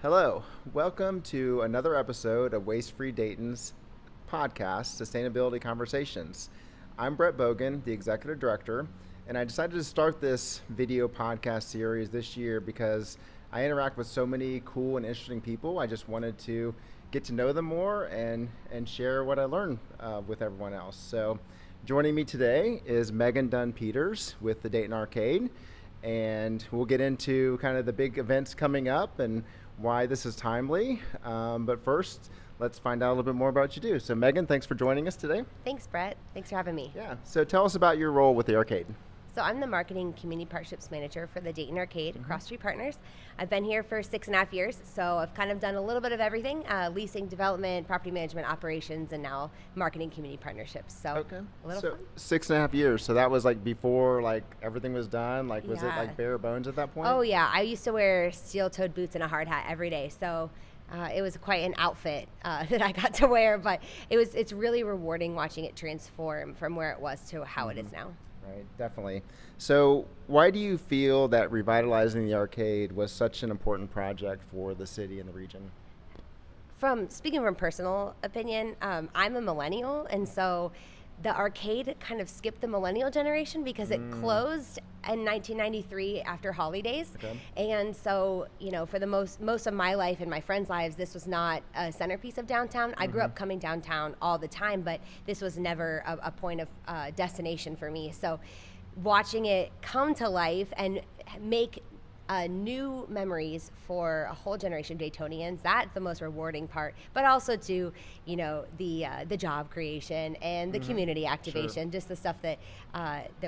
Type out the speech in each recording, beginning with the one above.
Hello, welcome to another episode of Waste Free Dayton's podcast, Sustainability Conversations. I'm Brett Bogan, the Executive Director, and I decided to start this video podcast series this year because I interact with so many cool and interesting people. I just wanted to get to know them more and share what I learned with everyone else. So joining me today is Megan Dunn Peters with the Dayton Arcade, and we'll get into kind of the big events coming up and why this is timely. But first, let's find out a little bit more about what you do. So Megan, thanks for joining us today. Thanks, Brett. Thanks for having me. Yeah, so tell us about your role with the arcade. So I'm the Marketing Community Partnerships Manager for the Dayton Arcade, Cross Street Partners. I've been here for 6.5 years, so I've kind of done a little bit of everything, leasing, development, property management, operations, and now marketing community partnerships. So Okay. a little So fun. 6.5 years. So that was like before like everything was done? Like was it Yeah. like bare bones at that point? Oh yeah, I used to wear steel-toed boots and a hard hat every day, so it was quite an outfit that I got to wear, but it's really rewarding watching it transform from where it was to how it is now. Right, definitely. So why do you feel that revitalizing the arcade was such an important project for the city and the region? Speaking from personal opinion, I'm a millennial, and so the arcade kind of skipped the millennial generation because it closed in 1993 after holidays. Okay. And so, for the most of my life and my friends' lives, this was not a centerpiece of downtown. I grew up coming downtown all the time, but this was never a point of destination for me. So watching it come to life and make new memories for a whole generation of Daytonians, that's the most rewarding part, but also to the job creation and the community activation, just the stuff that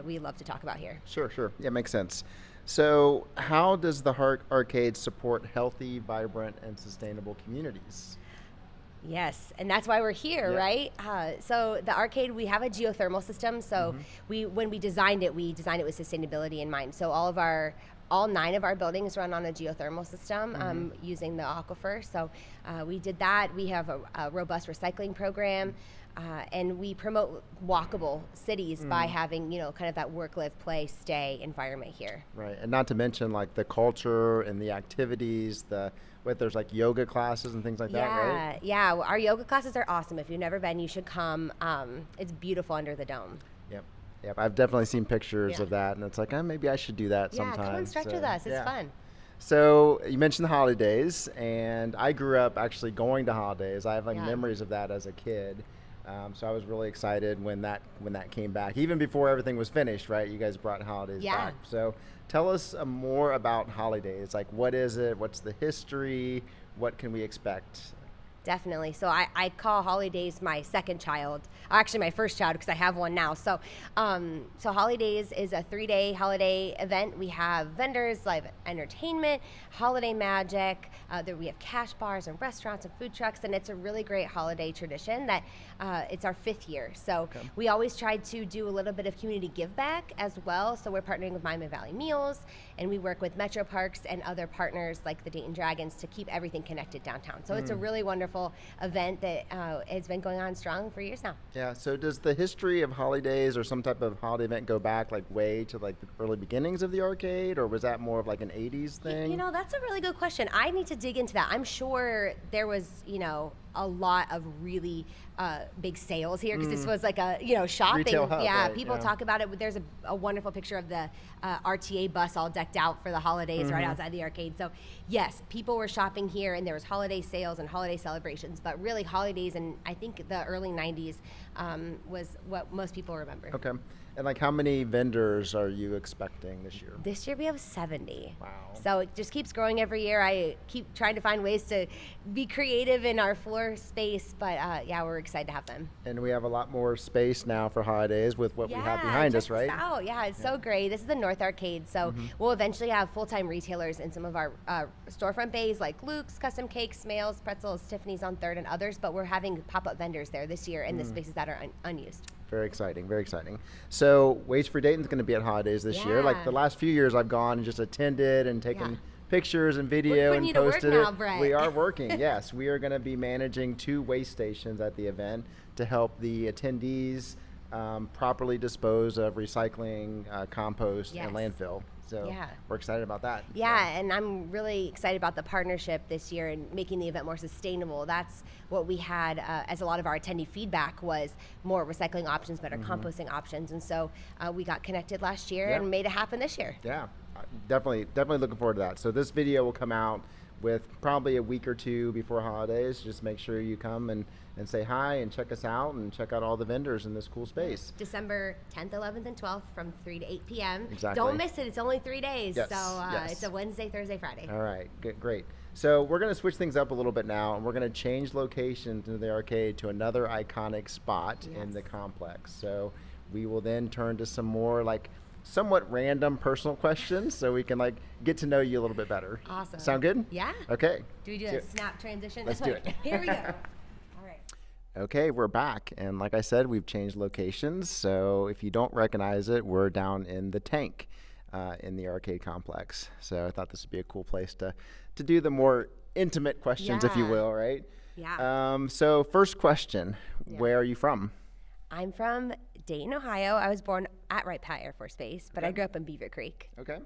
we love to talk about here. Sure. Yeah, makes sense. So how does the arcade support healthy, vibrant, and sustainable communities? Yes, and that's why we're here, Yeah. right? So the arcade, we have a geothermal system. So when we designed it with sustainability in mind. So all 9 of our buildings run on a geothermal system using the aquifer. So we did that. We have a robust recycling program, and we promote walkable cities by having kind of that work, live, play, stay environment here. Right, and not to mention like the culture and the activities, there's like yoga classes and things like that, right? Yeah. Our yoga classes are awesome. If you've never been, you should come. It's beautiful under the dome. Yep, I've definitely seen pictures Yeah. of that, and it's like, maybe I should do that sometime. Yeah, come and stretch with us. It's fun. So you mentioned the holidays, and I grew up actually going to holidays. I have like Yeah. memories of that as a kid. So I was really excited when that came back, even before everything was finished, right? You guys brought holidays Yeah. back. So tell us more about holidays. Like, what is it? What's the history? What can we expect? Definitely. So I call holidays my second child, actually my first child because I have one now. So holidays is a 3-day holiday event. We have vendors, live entertainment, holiday magic. We have cash bars and restaurants and food trucks, and it's a really great holiday tradition that it's our 5th year. So we always try to do a little bit of community give back as well. So we're partnering with Miami Valley Meals, and we work with Metro Parks and other partners like the Dayton Dragons to keep everything connected downtown. So it's a really wonderful event that has been going on strong for years now. Yeah, so does the history of holidays or some type of holiday event go back like way to like the early beginnings of the arcade, or was that more of like an 80s thing? That's a really good question. I need to dig into that. I'm sure there was, a lot of really big sales here because this was like a, shopping. Retail hub, yeah, right, people yeah. talk about it. There's a wonderful picture of the RTA bus all decked out for the holidays right outside the arcade. So yes, people were shopping here, and there was holiday sales and holiday celebrations, but really holidays, and I think the early 90s was what most people remember. Okay. And like how many vendors are you expecting this year? This year we have 70. Wow. So it just keeps growing every year. I keep trying to find ways to be creative in our floor space, but yeah, we're excited to have them. And we have a lot more space now for holidays with what we have behind us, right? Check this out. Yeah, it's so great. This is the North Arcade, so we'll eventually have full-time retailers in some of our storefront bays like Luke's, Custom Cakes, Smales, Pretzels, Tiffany's on 3rd, and others, but we're having pop-up vendors there this year in the spaces that are unused. Very exciting, very exciting. So Waste for Dayton's going to be at holidays this year. Like the last few years I've gone and just attended and taken pictures and video and posted it. Now, Brett. We are working, yes. We are going to be managing 2 waste stations at the event to help the attendees properly dispose of recycling, compost, and landfill. So Yeah. we're excited about that. Yeah, and I'm really excited about the partnership this year and making the event more sustainable. That's what we had as a lot of our attendee feedback was more recycling options, better composting options. And so we got connected last year and made it happen this year. Yeah, definitely looking forward to that. So this video will come out with probably a week or two before holidays. Just make sure you come and say hi and check us out and check out all the vendors in this cool space. December 10th, 11th, and 12th from 3 to 8 p.m. Exactly. Don't miss it. It's only 3 days. Yes, So yes. it's a Wednesday, Thursday, Friday. All right, good, great. So we're going to switch things up a little bit now, and we're going to change location to the arcade to another iconic spot in the complex. So we will then turn to some more like somewhat random personal questions so we can like get to know you a little bit better. Awesome. Sound good? Yeah. Okay. Do we do a snap transition? Let's do it. Here we go. All right. Okay, we're back. And like I said, we've changed locations. So if you don't recognize it, we're down in the tank in the arcade complex. So I thought this would be a cool place to do the more intimate questions, if you will, right? Yeah. So first question, where are you from? I'm from Dayton, Ohio. I was born at Wright Pat Air Force Base, but I grew up in Beaver Creek. Okay.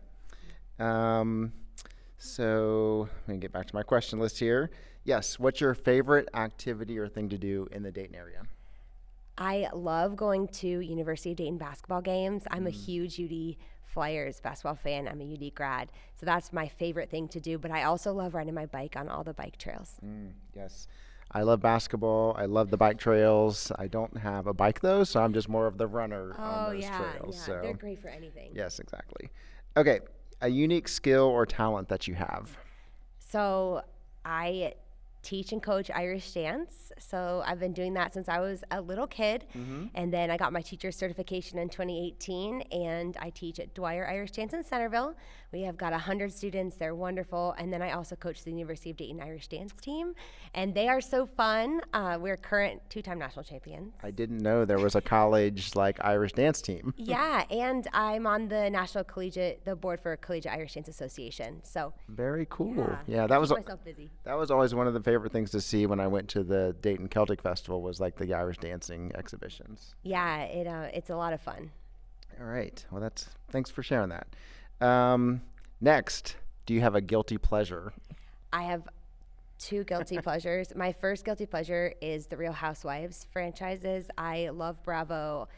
So let me get back to my question list here. Yes, what's your favorite activity or thing to do in the Dayton area? I love going to University of Dayton basketball games. I'm a huge UD Flyers basketball fan. I'm a UD grad. So that's my favorite thing to do. But I also love riding my bike on all the bike trails. Yes. I love basketball. I love the bike trails. I don't have a bike though, so I'm just more of the runner on those trails. Yeah, so they're great for anything. yes, exactly. Okay, a unique skill or talent that you have. So I teach and coach Irish dance. So I've been doing that since I was a little kid. And then I got my teacher certification in 2018, and I teach at Dwyer Irish Dance in Centerville. We have got 100 students. They're wonderful. And then I also coach the University of Dayton Irish Dance team, and they are so fun. We're current 2-time national champions. I didn't know there was a college like Irish dance team. Yeah, and I'm on the the board for Collegiate Irish Dance Association. So Very cool. yeah, that was keep myself busy. that was always one of the favorite things to see when I went to the Dayton Celtic Festival was like the Irish dancing exhibitions. Yeah, it's a lot of fun. All right. Well, thanks for sharing that. Next, do you have a guilty pleasure? I have 2 guilty pleasures. My first guilty pleasure is the Real Housewives franchises. I love Bravo.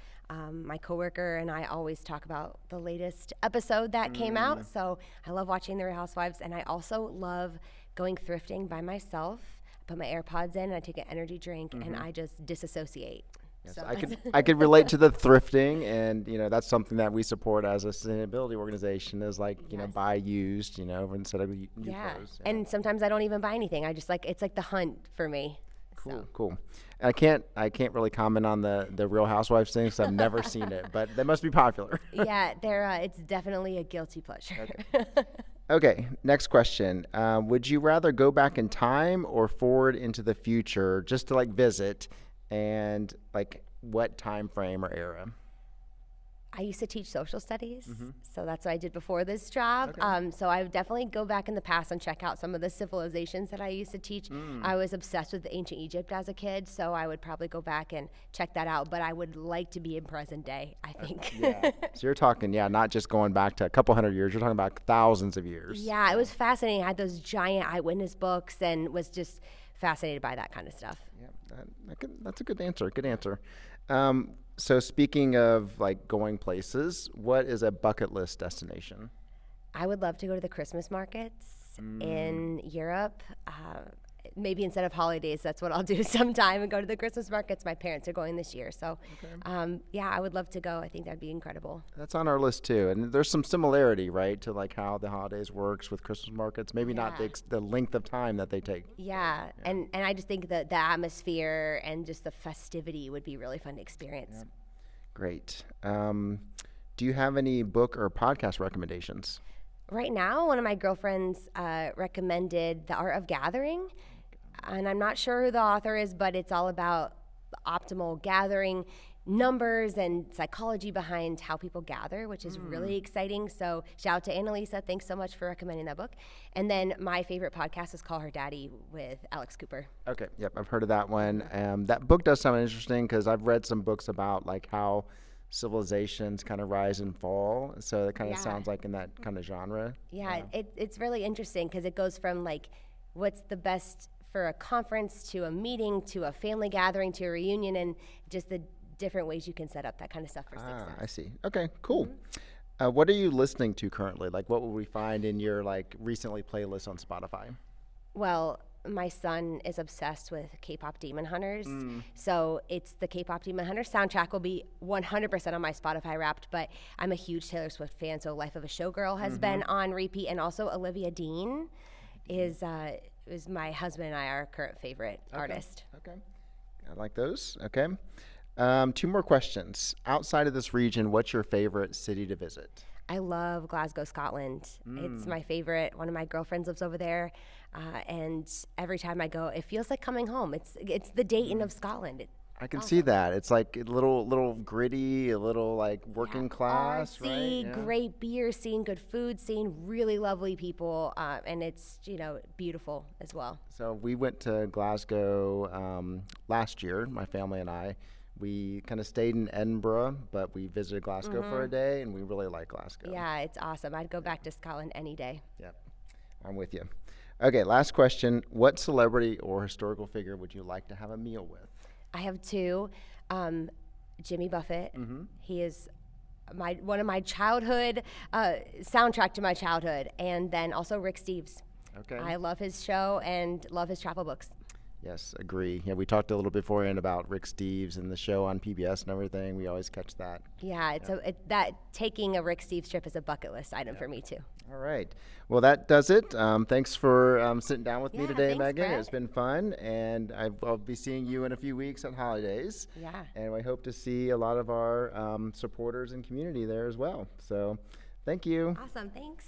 My coworker and I always talk about the latest episode that came out. So I love watching the Real Housewives, and I also love going thrifting by myself. I put my AirPods in, and I take an energy drink, and I just disassociate. Yes, So I could relate to the thrifting, and that's something that we support as a sustainability organization is like buy used instead of new clothes. Yeah. And sometimes I don't even buy anything. I just it's like the hunt for me. Cool. I can't really comment on the Real Housewives thing because I've never seen it, but they must be popular. Yeah, it's definitely a guilty pleasure. Okay, next question. Would you rather go back in time or forward into the future just to visit, and what time frame or era? I used to teach social studies, so that's what I did before this job. So I would definitely go back in the past and check out some of the civilizations that I used to teach. I was obsessed with ancient Egypt as a kid, so I would probably go back and check that out. But I would like to be in present day, I think. Yeah. So you're talking, not just going back to a couple hundred years. You're talking about thousands of years. Yeah, it was fascinating. I had those giant eyewitness books and was just fascinated by that kind of stuff. Yeah, that's a good answer. Good answer. So speaking of going places, what is a bucket list destination? I would love to go to the Christmas markets in Europe. Maybe instead of holidays, that's what I'll do sometime and go to the Christmas markets. My parents are going this year. So, I would love to go. I think that'd be incredible. That's on our list too. And there's some similarity, right, to how the holidays works with Christmas markets. Maybe not the length of time that they take. Yeah. And I just think that the atmosphere and just the festivity would be really fun to experience. Yeah. Great. Do you have any book or podcast recommendations? Right now, one of my girlfriends recommended The Art of Gathering. And I'm not sure who the author is, but it's all about the optimal gathering numbers and psychology behind how people gather, which is really exciting. So shout out to Annalisa. Thanks so much for recommending that book. And then my favorite podcast is Call Her Daddy with Alex Cooper. Okay. Yep. I've heard of that one. That book does sound interesting because I've read some books about how civilizations kind of rise and fall. So it kind of Yeah. sounds like in that kind of genre. Yeah, it's really interesting because it goes from like what's the best for a conference to a meeting to a family gathering to a reunion, and just the different ways you can set up that kind of stuff for success. I see. Okay, cool. What are you listening to currently? Like, what will we find in your like recently playlist on Spotify? Well, my son is obsessed with K-pop Demon Hunters, so it's the K-pop Demon Hunters soundtrack will be 100% on my Spotify Wrapped. But I'm a huge Taylor Swift fan, so Life of a Showgirl has been on repeat, and also Olivia Dean is my husband and I our current favorite artist. Okay, I like those. Okay, 2 more questions. Outside of this region, what's your favorite city to visit? I love Glasgow, Scotland. It's my favorite. One of my girlfriends lives over there, and every time I go, it feels like coming home. It's the Dayton of Scotland. I can see that. It's like a little gritty, a little like working class, artsy, right? Yeah. great beer scene, good food scene, really lovely people, and it's beautiful as well. So we went to Glasgow last year, my family and I. We kind of stayed in Edinburgh, but we visited Glasgow for a day, and we really like Glasgow. Yeah, it's awesome. I'd go back to Scotland any day. Yep, I'm with you. Okay, last question. What celebrity or historical figure would you like to have a meal with? I have 2. Jimmy Buffett. He is one of my childhood soundtrack to my childhood, and then also Rick Steves. Okay. I love his show and love his travel books. Yes, agree. Yeah, we talked a little beforehand about Rick Steves and the show on PBS and everything. We always catch that. Yeah, that taking a Rick Steves trip is a bucket list item for me too. All right. Well, that does it. Thanks for sitting down with me today, thanks, Megan. Brett. It's been fun, and I'll be seeing you in a few weeks at holidays. Yeah. And I hope to see a lot of our supporters and community there as well. So, thank you. Awesome. Thanks.